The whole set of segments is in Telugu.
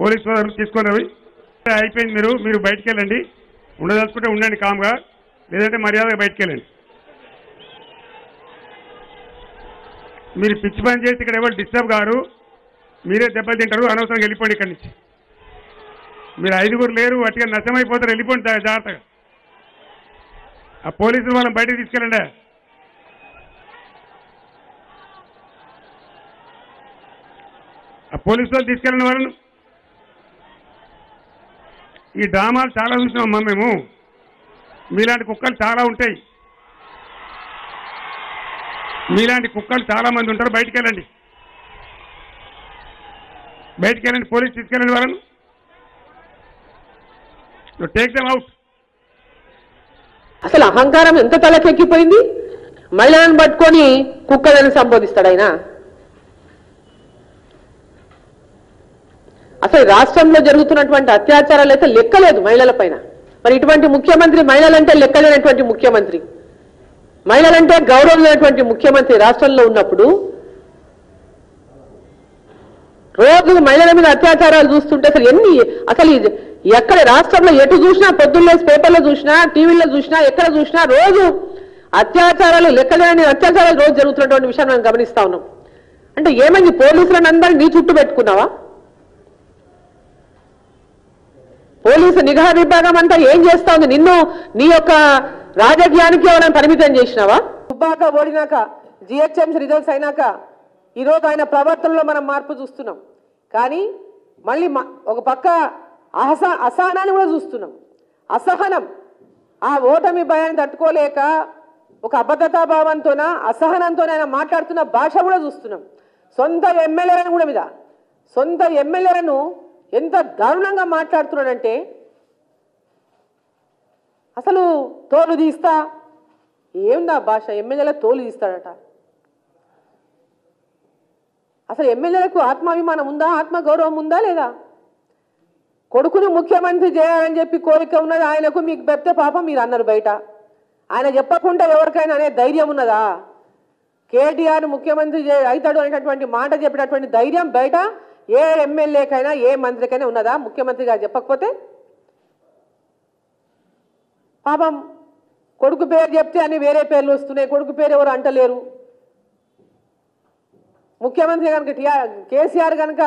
పోలీసు సోదరులు తీసుకొని అయిపోయింది. మీరు బయటికి వెళ్ళండి. ఉండదలుచుకుంటే ఉండండి కామ్గా, లేదంటే మర్యాదగా బయటికి వెళ్ళండి. మీరు పిచ్చి పని చేసి ఇక్కడ ఎవరు డిస్టర్బ్ గారు, మీరే దెబ్బలు తింటారు. అనవసరంగా వెళ్ళిపోండి ఇక్కడి నుంచి. మీరు 5గురు లేరు, అట్టిగా నష్టమైపోతారు. వెళ్ళిపోండి జాగ్రత్తగా. ఆ పోలీసులు వాళ్ళని బయటకు తీసుకెళ్ళండి. ఆ పోలీసు వాళ్ళు తీసుకెళ్ళండి వాళ్ళను. ఈ డ్రామాలు చాలా చూసినామమ్మా మేము. మీలాంటి కుక్కలు చాలా ఉంటాయి. మీలాంటి కుక్కలు చాలా మంది ఉంటారు. బయటికి వెళ్ళండి, బయటికి వెళ్ళండి. పోలీసు తీసుకెళ్ళండి వాళ్ళను. Take them out. అసలు అహంకారం ఎంత తలకెక్కిపోయింది. మహిళలను పట్టుకొని కుక్కలను సంబోధిస్తాడు ఆయన. అసలు రాష్ట్రంలో జరుగుతున్నటువంటి అత్యాచారాలు అయితే లెక్కలేదు మహిళల పైన. మరి ఇటువంటి ముఖ్యమంత్రి, మహిళలంటే లెక్కలేనటువంటి ముఖ్యమంత్రి, మహిళలంటే గౌరవం లేనటువంటి ముఖ్యమంత్రి రాష్ట్రంలో ఉన్నప్పుడు రోజు మహిళల మీద అత్యాచారాలు చూస్తుంటే అసలు ఎక్కడ రాష్ట్రంలో ఎటు చూసినా, పొద్దున్నే పేపర్లో చూసినా, టీవీలో చూసినా, ఎక్కడ చూసినా రోజు అత్యాచారాలు, లెక్కలేని అత్యాచారాలు రోజు జరుగుతున్నటువంటి విషయాన్ని మనం గమనిస్తా ఉన్నాం. అంటే ఏమైంది? పోలీసులను అందరినీ నీ చుట్టూ పెట్టుకున్నావా? పోలీసు నిఘా విభాగం అంతా ఏం చేస్తా ఉంది? నిన్ను నీ యొక్క రాజకీయానికి ఎవరైనా పరిమితం చేసినావా? దుబ్బాక ఓడినాక, జిహెచ్ఎంసీ రిజల్ట్స్ అయినాక ఈరోజు ఆయన ప్రవర్తనలో మనం మార్పు చూస్తున్నాం. కానీ మళ్ళీ ఒక పక్క అసహనాన్ని కూడా చూస్తున్నాం. అసహనం, ఆ ఓటమి భయాన్ని తట్టుకోలేక ఒక అబద్ధతా భావంతోన, అసహనంతో ఆయన మాట్లాడుతున్న భాష కూడా చూస్తున్నాం. సొంత ఎమ్మెల్యేలను ఎంత దారుణంగా మాట్లాడుతున్నాడంటే, అసలు తోలు తీస్తా ఏముందా భాష? ఎమ్మెల్యేల తోలు తీస్తాడట. అసలు ఎమ్మెల్యేలకు ఆత్మాభిమానం ఉందా? ఆత్మగౌరవం ఉందా లేదా? కొడుకును ముఖ్యమంత్రి చేయాలని చెప్పి కోరిక ఉన్నది ఆయనకు. మీకు పెడితే పాపం మీరు అన్నారు బయట. ఆయన చెప్పకుండా ఎవరికైనా అనే ధైర్యం ఉన్నదా? కేటీఆర్ ముఖ్యమంత్రి అవుతాడు అనేటటువంటి మాట చెప్పినటువంటి ధైర్యం బయట ఏ ఎమ్మెల్యేకైనా, ఏ మంత్రికైనా ఉన్నదా? ముఖ్యమంత్రి గారు చెప్పకపోతే పాపం కొడుకు పేరు చెప్తే అన్ని వేరే పేర్లు వస్తున్నాయి. కొడుకు పేరు ఎవరు అంటలేరు. ముఖ్యమంత్రి కనుక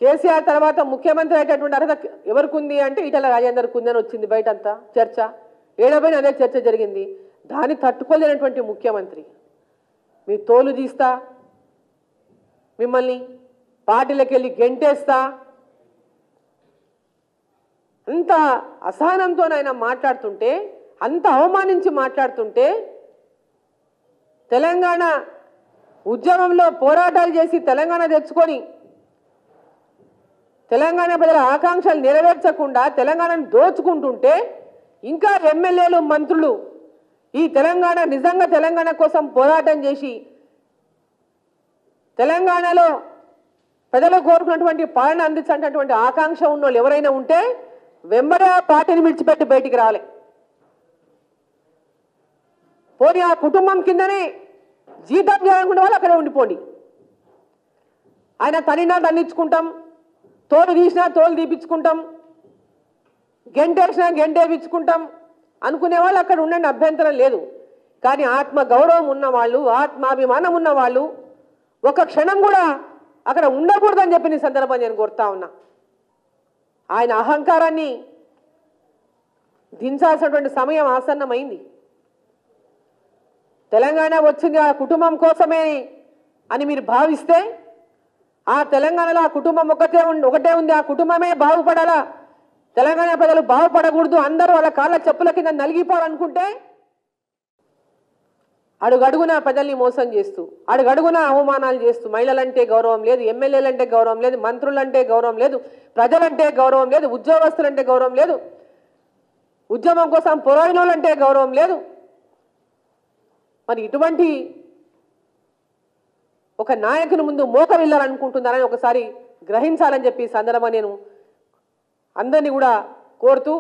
కేసీఆర్ తర్వాత ముఖ్యమంత్రి అయ్యేటటువంటి అర్హత ఎవరికి ఉంది అంటే ఈటెల రాజేందర్కి ఉందని వచ్చింది బయటంతా చర్చ. ఏడబోయిన అదే చర్చ జరిగింది. దాన్ని తట్టుకోలేనటువంటి ముఖ్యమంత్రి మీ తోలు తీస్తా, మిమ్మల్ని పార్టీలకు వెళ్ళి గెంటేస్తా, అంత అసహనంతో ఆయన మాట్లాడుతుంటే, అంత అవమానించి మాట్లాడుతుంటే, తెలంగాణ ఉద్యమంలో పోరాటాలు చేసి తెలంగాణ తెచ్చుకొని తెలంగాణ ప్రజల ఆకాంక్షలు నెరవేర్చకుండా తెలంగాణను దోచుకుంటుంటే, ఇంకా ఎమ్మెల్యేలు, మంత్రులు ఈ తెలంగాణ నిజంగా తెలంగాణ కోసం పోరాటం చేసి తెలంగాణలో ప్రజలు కోరుకున్నటువంటి పాలన అందించేటటువంటి ఆకాంక్ష ఉన్న వాళ్ళు ఎవరైనా ఉంటే వెంబడే ఆ పార్టీని విడిచిపెట్టి బయటికి రాలే. పోనీ ఆ కుటుంబం కిందనే జీతం చేయాలనుకునే వాళ్ళు అక్కడే ఉండిపోండి. ఆయన తనినా దండించుకుంటాం, తోలు తీసినా తోలు తీపించుకుంటాం, గెంటేసినా గెంటేపించుకుంటాం అనుకునే వాళ్ళు అక్కడ ఉండండి, అభ్యంతరం లేదు. కానీ ఆత్మ గౌరవం ఉన్నవాళ్ళు, ఆత్మాభిమానం ఉన్నవాళ్ళు ఒక క్షణం కూడా అక్కడ ఉండకూడదని చెప్పిన సందర్భం నేను కోరుతా ఉన్నా. ఆయన అహంకారాన్ని దించాల్సినటువంటి సమయం ఆసన్నమైంది. తెలంగాణ వచ్చింది ఆ కుటుంబం కోసమే అని మీరు భావిస్తే, ఆ తెలంగాణలో ఆ కుటుంబం ఒకటే ఉంది, ఆ కుటుంబమే బాగుపడాలా, తెలంగాణ ప్రజలు బాగుపడకూడదు, అందరూ వాళ్ళ కాళ్ళ చెప్పుల కింద నలిగిపోవాలనుకుంటే అడుగడుగున ప్రజల్ని మోసం చేస్తూ, అడుగడుగున అవమానాలు చేస్తూ, మహిళలంటే గౌరవం లేదు, ఎమ్మెల్యేలంటే గౌరవం లేదు, మంత్రులంటే గౌరవం లేదు, ప్రజలంటే గౌరవం లేదు, ఉద్యోగస్తులంటే గౌరవం లేదు, ఉద్యమం కోసం పోరాడిన వాళ్ళంటే గౌరవం లేదు. మరి ఇటువంటి ఒక నాయకుని ముందు మోకరిల్లాలనుకుంటున్నారని ఒకసారి గ్రహించాలని చెప్పి సందర్భంగా నేను అందరినీ కూడా కోరుతూ